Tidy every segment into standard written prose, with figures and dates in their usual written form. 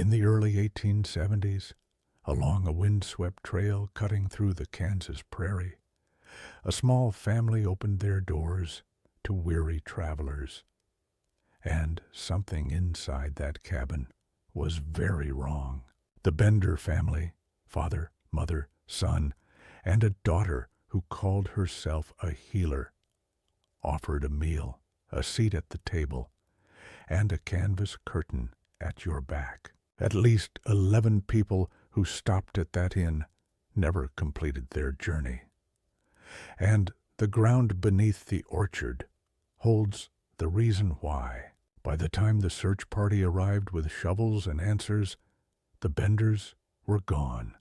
In the early 1870s, along a windswept trail cutting through the Kansas prairie, a small family opened their doors to weary travelers. And something inside that cabin was very wrong. The Bender family, father, mother, son, and a daughter who called herself a healer, offered a meal, a seat at the table, and a canvas curtain at your back. At least 11 people who stopped at that inn never completed their journey. And the ground beneath the orchard holds the reason why. By the time the search party arrived with shovels and answers, the Benders were gone,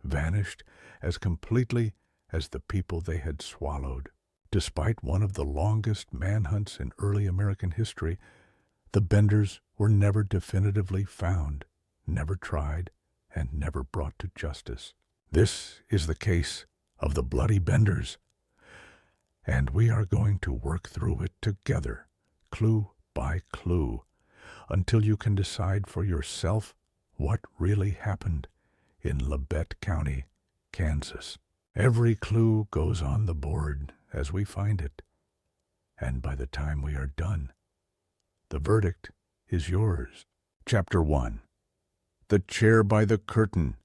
vanished as completely as the people they had swallowed. Despite one of the longest manhunts in early American history, the Benders were never definitively found, never tried, and never brought to justice. This is the case of the Bloody Benders, and we are going to work through it together, clue by clue, until you can decide for yourself what really happened in Labette County, Kansas. Every clue goes on the board as we find it, and by the time we are done, the verdict is yours. Chapter 1. The Chair by the Curtain.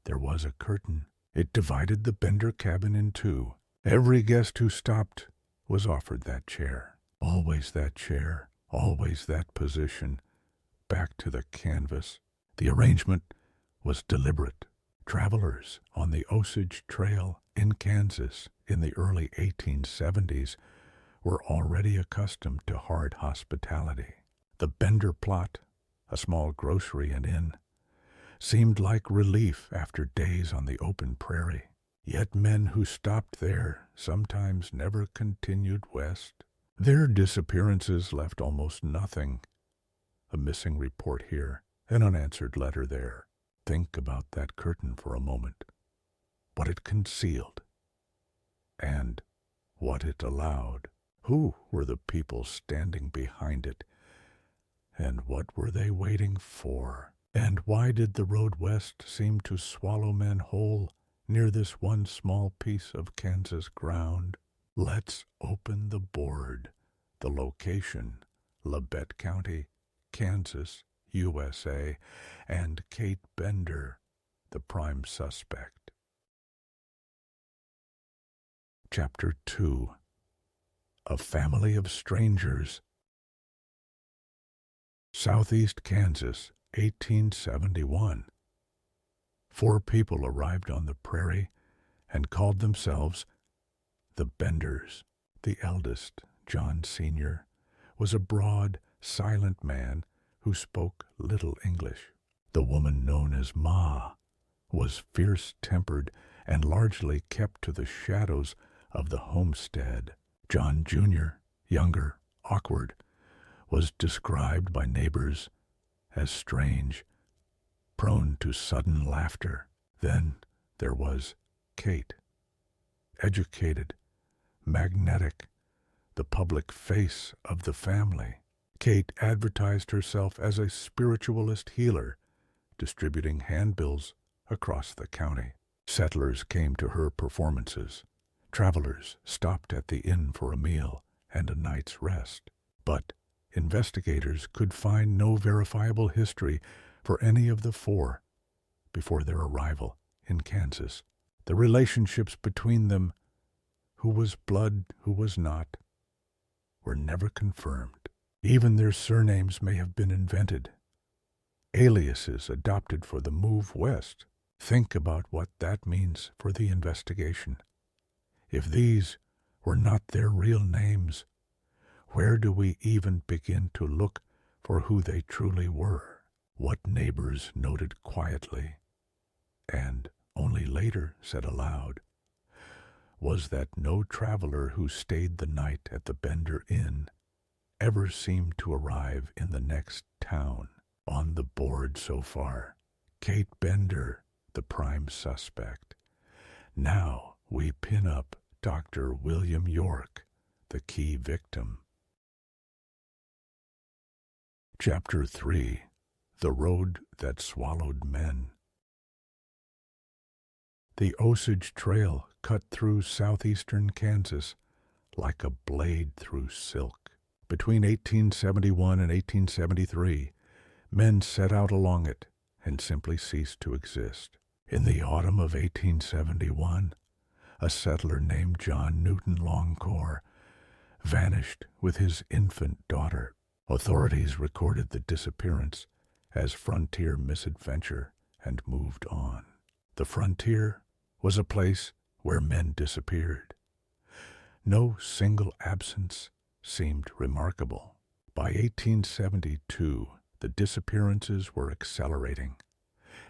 There was a curtain. It divided the Bender cabin in two. Every guest who stopped was offered that chair. Always that chair, always that position, back to the canvas. The arrangement was deliberate. Travelers on the Osage Trail in Kansas in the early 1870s were already accustomed to hard hospitality. The Bender plot, a small grocery and inn, seemed like relief after days on the open prairie. Yet men who stopped there sometimes never continued west. Their disappearances left almost nothing. A missing report here, an unanswered letter there. Think about that curtain for a moment, what it concealed, and what it allowed. Who were the people standing behind it, and what were they waiting for? And why did the road west seem to swallow men whole near this one small piece of Kansas ground? Let's open the board. The location, Labette County, Kansas, USA, and Kate Bender, the prime suspect. Chapter 2. A Family of Strangers. Southeast Kansas, 1871. 4 people arrived on the prairie and called themselves the Benders. The eldest, John Sr., was a broad, silent man who spoke little English. The woman known as Ma was fierce-tempered and largely kept to the shadows of the homestead. John Jr., younger, awkward, was described by neighbors as strange, prone to sudden laughter. Then there was Kate, educated, magnetic, the public face of the family. Kate advertised herself as a spiritualist healer, distributing handbills across the county. Settlers came to her performances. Travelers stopped at the inn for a meal and a night's rest. But investigators could find no verifiable history for any of the 4 before their arrival in Kansas. The relationships between them, who was blood, who was not, were never confirmed. Even their surnames may have been invented, aliases adopted for the move west. Think about what that means for the investigation. If these were not their real names, where do we even begin to look for who they truly were? What neighbors noted quietly, and only later said aloud, was that no traveler who stayed the night at the Bender Inn ever seemed to arrive in the next town. On the board so far, Kate Bender, the prime suspect. Now we pin up Dr. William York, the key victim. Chapter 3. The Road That Swallowed Men. The Osage Trail cut through southeastern Kansas like a blade through silk. Between 1871 and 1873, men set out along it and simply ceased to exist. In the autumn of 1871, a settler named John Newton Longcore vanished with his infant daughter. Authorities recorded the disappearance as frontier misadventure and moved on. The frontier was a place where men disappeared. No single absence seemed remarkable. By 1872, the disappearances were accelerating.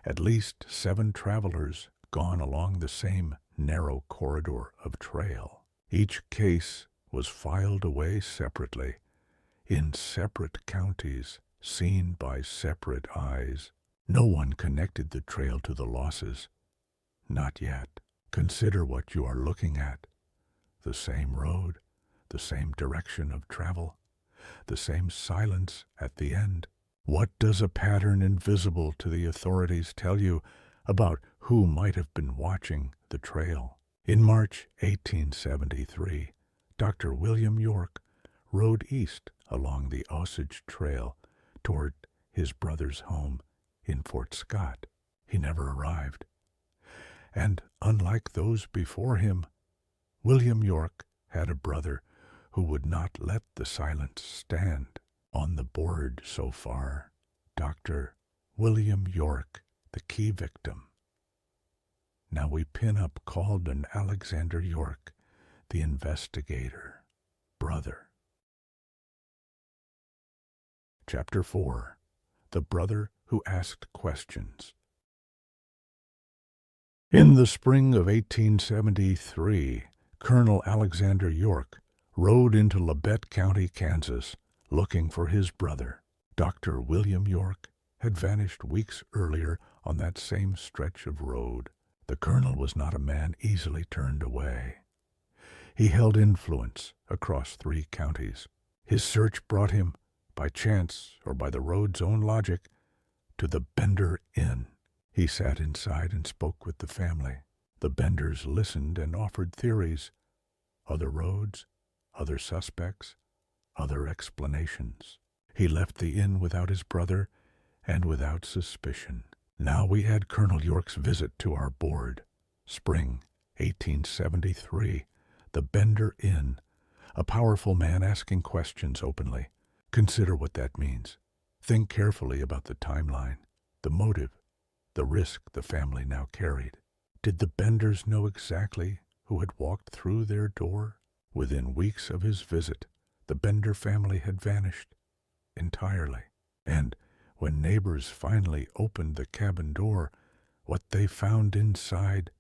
At least 7 travelers gone along the same narrow corridor of trail. Each case was filed away separately, in separate counties, seen by separate eyes. No one connected the trail to the losses. Not yet. Consider what you are looking at. The same road, the same direction of travel, the same silence at the end. What does a pattern invisible to the authorities tell you about who might have been watching the trail? In March 1873, Dr. William York rode east along the Osage Trail toward his brother's home in Fort Scott. He never arrived. And unlike those before him, William York had a brother who would not let the silence stand. On the board so far, Dr. William York, the key victim. Now we pin up Calden Alexander York, the investigator, brother. Chapter 4. The Brother Who Asked Questions. In the spring of 1873, Colonel Alexander York rode into Labette County, Kansas, looking for his brother. Dr. William York had vanished weeks earlier on that same stretch of road. The colonel was not a man easily turned away. He held influence across 3 counties. His search brought him, by chance or by the road's own logic, to the Bender Inn. He sat inside and spoke with the family. The Benders listened and offered theories. Other roads, other suspects, other explanations. He left the inn without his brother and without suspicion. Now we add Colonel York's visit to our board. Spring 1873, the Bender Inn, a powerful man asking questions openly. Consider what that means. Think carefully about the timeline, the motive, the risk the family now carried. Did the Benders know exactly who had walked through their door? Within weeks of his visit, the Bender family had vanished entirely. And when neighbors finally opened the cabin door, what they found inside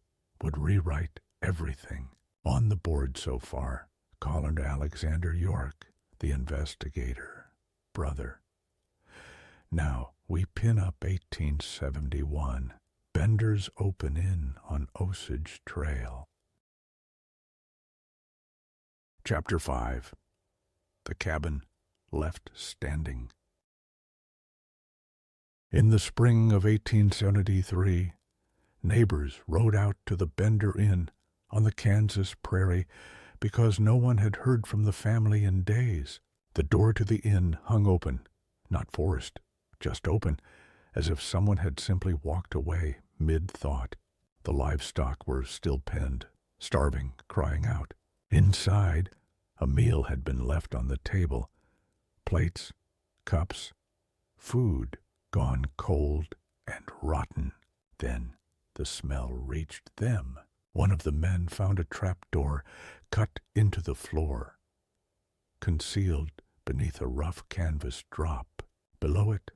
would rewrite everything. On the board so far, Colonel Alexander York, the investigator, brother. Now we pin up 1871. Bender's Open Inn on Osage Trail. Chapter 5. The Cabin Left Standing. In the spring of 1873, neighbors rode out to the Bender Inn on the Kansas prairie because no one had heard from the family in days. The door to the inn hung open, not forced, just open, as if someone had simply walked away mid-thought. The livestock were still penned, starving, crying out. Inside, a meal had been left on the table. Plates, cups, food gone cold and rotten. Then the smell reached them. One of the men found a trapdoor cut into the floor, concealed beneath a rough canvas drop. Below it,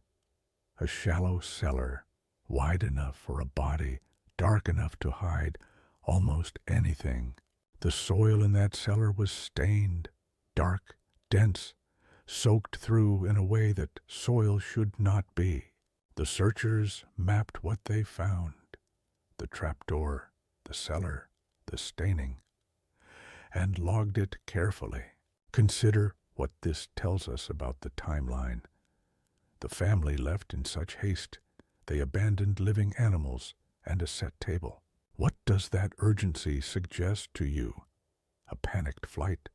a shallow cellar, wide enough for a body, dark enough to hide almost anything. The soil in that cellar was stained, dark, dense, soaked through in a way that soil should not be. The searchers mapped what they found: the trapdoor, the cellar, the staining, and logged it carefully. Consider what this tells us about the timeline. The family left in such haste they abandoned living animals and a set table. What does that urgency suggest to you? A panicked flight,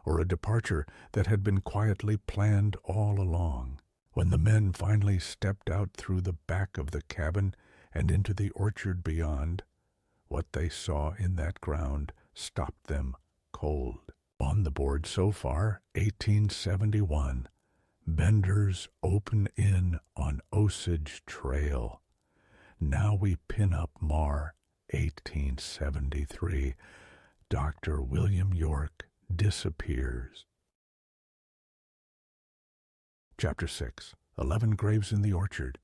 or a departure that had been quietly planned all along? When the men finally stepped out through the back of the cabin and into the orchard beyond, what they saw in that ground stopped them cold. On the board so far, 1871, Bender's Open Inn on Osage Trail. Now we pin up Mar, 1873. Dr. William York disappears. Chapter 6. 11 Graves in the Orchard.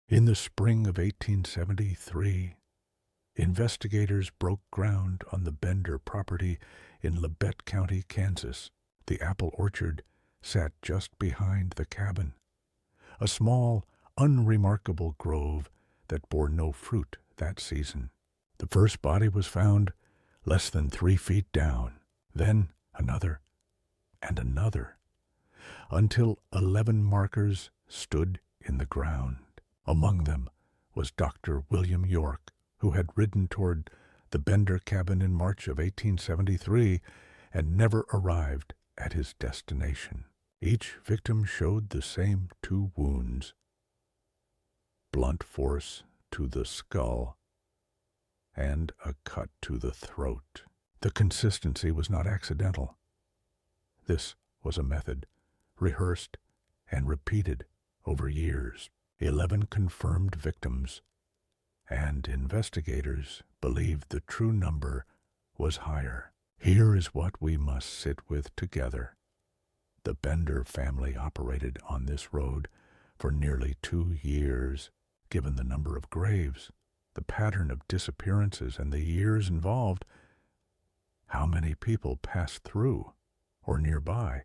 In the spring of 1873, investigators broke ground on the Bender property in Labette County, Kansas. The apple orchard sat just behind the cabin, a small, unremarkable grove that bore no fruit that season. The first body was found less than 3 feet down, then another and another, until 11 markers stood in the ground. Among them was Dr. William York, who had ridden toward the Bender cabin in March of 1873 and never arrived at his destination. Each victim showed the same 2 wounds: blunt force to the skull and a cut to the throat. The consistency was not accidental. This was a method rehearsed and repeated over years. 11 confirmed victims, and investigators believed the true number was higher. Here is what we must sit with together. The Bender family operated on this road for nearly 2 years. Given the number of graves, the pattern of disappearances, and the years involved, how many people passed through or nearby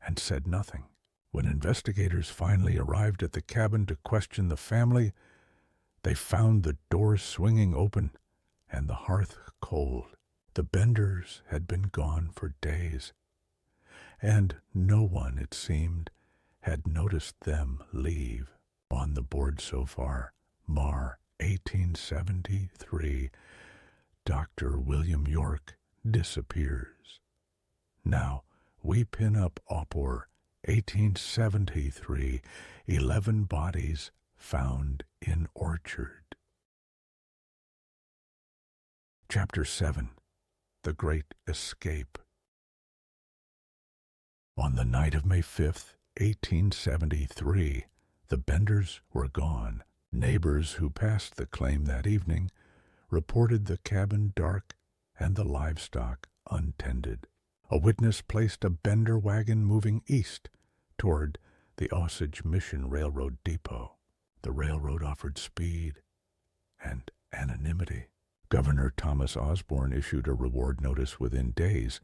and said nothing? When investigators finally arrived at the cabin to question the family, they found the door swinging open and the hearth cold. The Benders had been gone for days, and no one, it seemed, had noticed them leave. On the board so far, Mar, 1873, Dr. William York disappears. Now we pin up Opor, 1873, 11 bodies found in orchard. Chapter 7. The Great Escape. On the night of May 5th, 1873, the Benders were gone. Neighbors who passed the claim that evening reported the cabin dark and the livestock untended. A witness placed a Bender wagon moving east toward the Osage Mission Railroad depot. The railroad offered speed and anonymity. Governor Thomas Osborne issued a reward notice within days,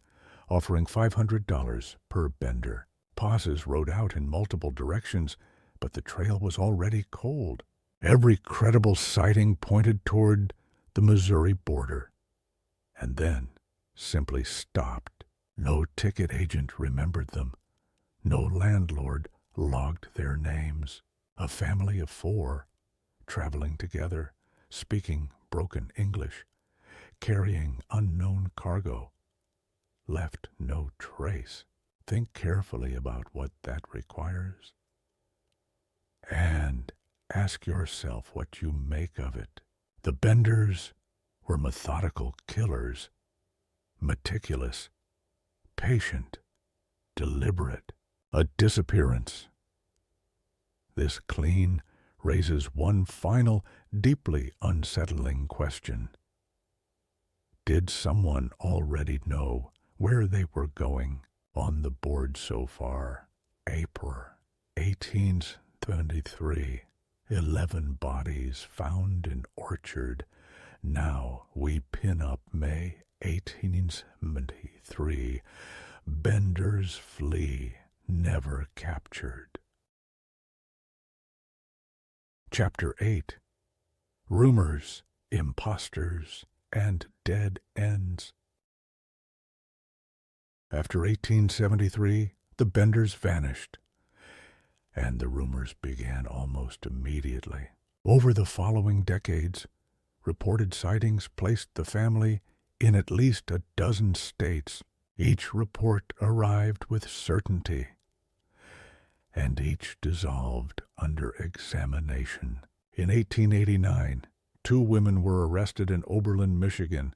offering $500 per Bender. Pauses rode out in multiple directions, but the trail was already cold. Every credible sighting pointed toward the Missouri border, and then simply stopped. No ticket agent remembered them. No landlord logged their names. A family of 4, traveling together, speaking broken English, carrying unknown cargo, left no trace. Think carefully about what that requires, and ask yourself what you make of it. The Benders were methodical killers, meticulous, patient, deliberate. A disappearance. This clean raises one final, deeply unsettling question. Did someone already know where they were going? On the board so far, April 1873, 11 bodies found in orchard. Now we pin up May 1873, Benders flee, never captured. Chapter 8. Rumors, Impostors, and Dead Ends. After 1873, the Benders vanished. and the rumors began almost immediately. Over the following decades, reported sightings placed the family in at least a dozen states. Each report arrived with certainty, and each dissolved under examination. In 1889, 2 women were arrested in Oberlin, Michigan,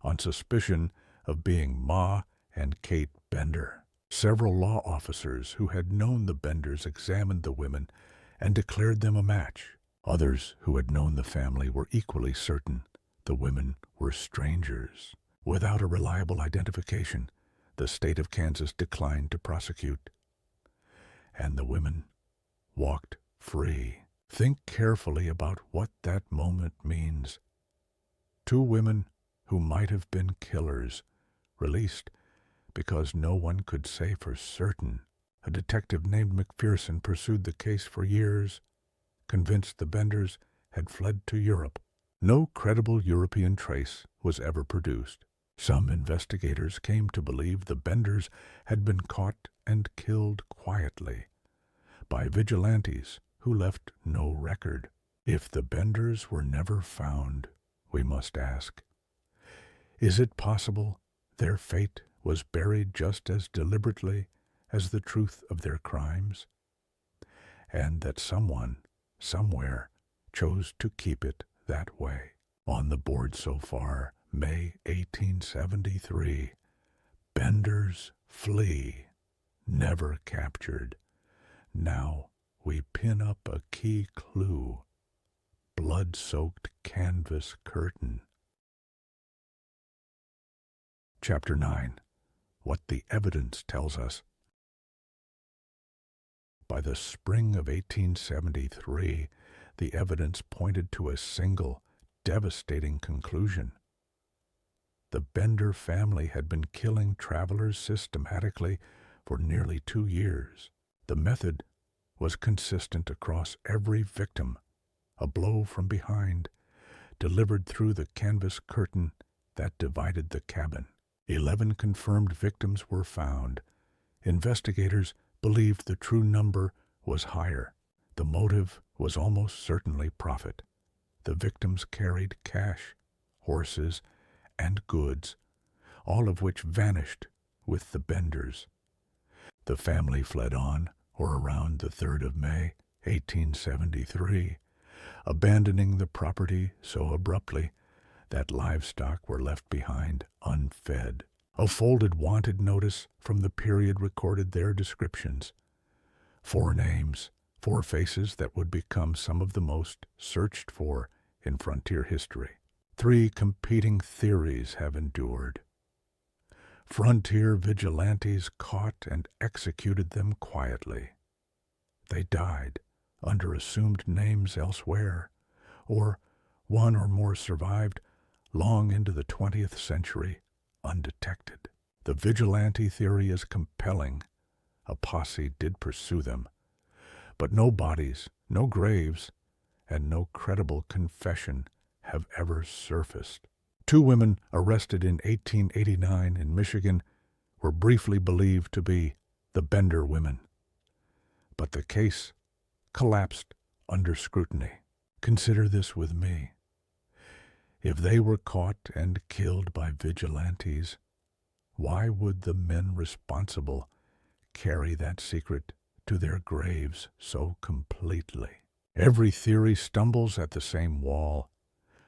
on suspicion of being Ma and Kate Bender. Several law officers who had known the Benders examined the women and declared them a match. Others who had known the family were equally certain the women were strangers. Without a reliable identification, the state of Kansas declined to prosecute, and the women walked free. Think carefully about what that moment means. 2 women who might have been killers, released because no one could say for certain. A detective named McPherson pursued the case for years, convinced the Benders had fled to Europe. No credible European trace was ever produced. Some investigators came to believe the Benders had been caught and killed quietly by vigilantes who left no record. If the Benders were never found, we must ask, is it possible their fate was buried just as deliberately as the truth of their crimes, and that someone, somewhere, chose to keep it that way? On the board so far, May 1873, Benders flee, never captured. Now we pin up a key clue, blood-soaked canvas curtain. Chapter 9. What the evidence tells us. By the spring of 1873, the evidence pointed to a single, devastating conclusion. The Bender family had been killing travelers systematically for nearly 2 years. The method was consistent across every victim: a blow from behind, delivered through the canvas curtain that divided the cabin. 11 confirmed victims were found. Investigators believed the true number was higher. The motive was almost certainly profit. The victims carried cash, horses, and goods, all of which vanished with the Benders. The family fled on or around the 3rd of May, 1873, abandoning the property so abruptly that livestock were left behind unfed. A folded wanted notice from the period recorded their descriptions. 4 names, 4 faces that would become some of the most searched for in frontier history. 3 competing theories have endured. Frontier vigilantes caught and executed them quietly. They died under assumed names elsewhere, or one or more survived long into the 20th century, undetected. The vigilante theory is compelling. A posse did pursue them, but no bodies, no graves, and no credible confession have ever surfaced. 2 women arrested in 1889 in Michigan were briefly believed to be the Bender women, but the case collapsed under scrutiny. Consider this with me. If they were caught and killed by vigilantes, why would the men responsible carry that secret to their graves so completely? Every theory stumbles at the same wall.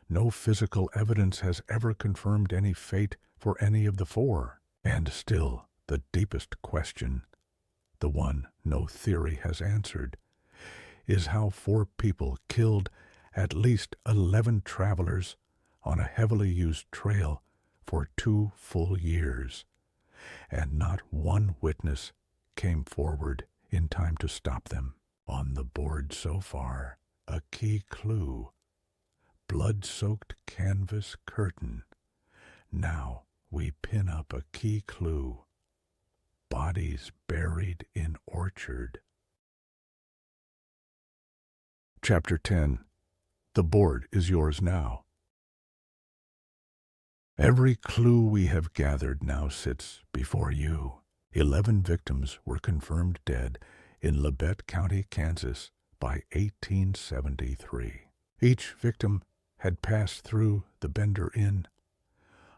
No physical evidence has ever confirmed any fate for any of the 4. And still, the deepest question, the one no theory has answered, is how 4 people killed at least 11 travelers on a heavily used trail for 2 full years, and not one witness came forward in time to stop them. On the board so far, a key clue, blood-soaked canvas curtain. Now we pin up a key clue, bodies buried in orchard. Chapter 10. The board is yours now. Every clue we have gathered now sits before you. 11 victims were confirmed dead in Labette County, Kansas, by 1873. Each victim had passed through the Bender Inn,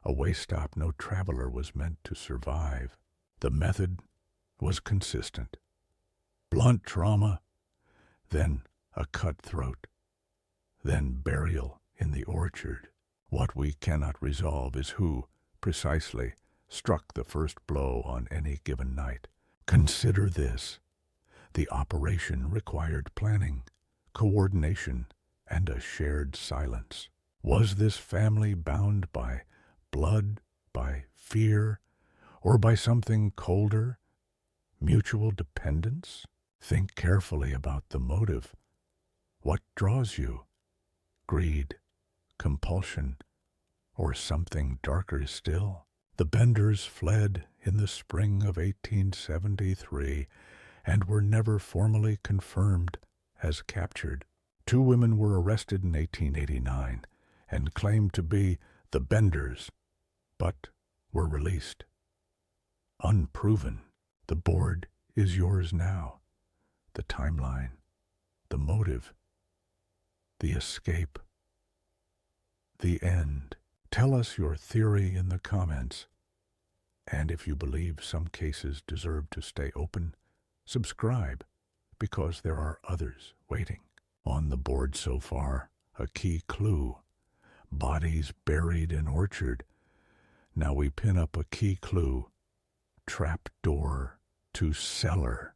a way stop no traveler was meant to survive. The method was consistent. Blunt trauma, then a cut throat, then burial in the orchard. What we cannot resolve is who, precisely, struck the first blow on any given night. Consider this. The operation required planning, coordination, and a shared silence. Was this family bound by blood, by fear, or by something colder, mutual dependence? Think carefully about the motive. What draws you? Greed, compulsion, or something darker still? The Benders fled in the spring of 1873 and were never formally confirmed as captured. 2 women were arrested in 1889 and claimed to be the Benders, but were released. Unproven. The board is yours now. The timeline, the motive, the escape, the end. Tell us your theory in the comments. And if you believe some cases deserve to stay open, subscribe, because there are others waiting. On the board so far, a key clue. Bodies buried in orchard. Now we pin up a key clue. Trapdoor to cellar.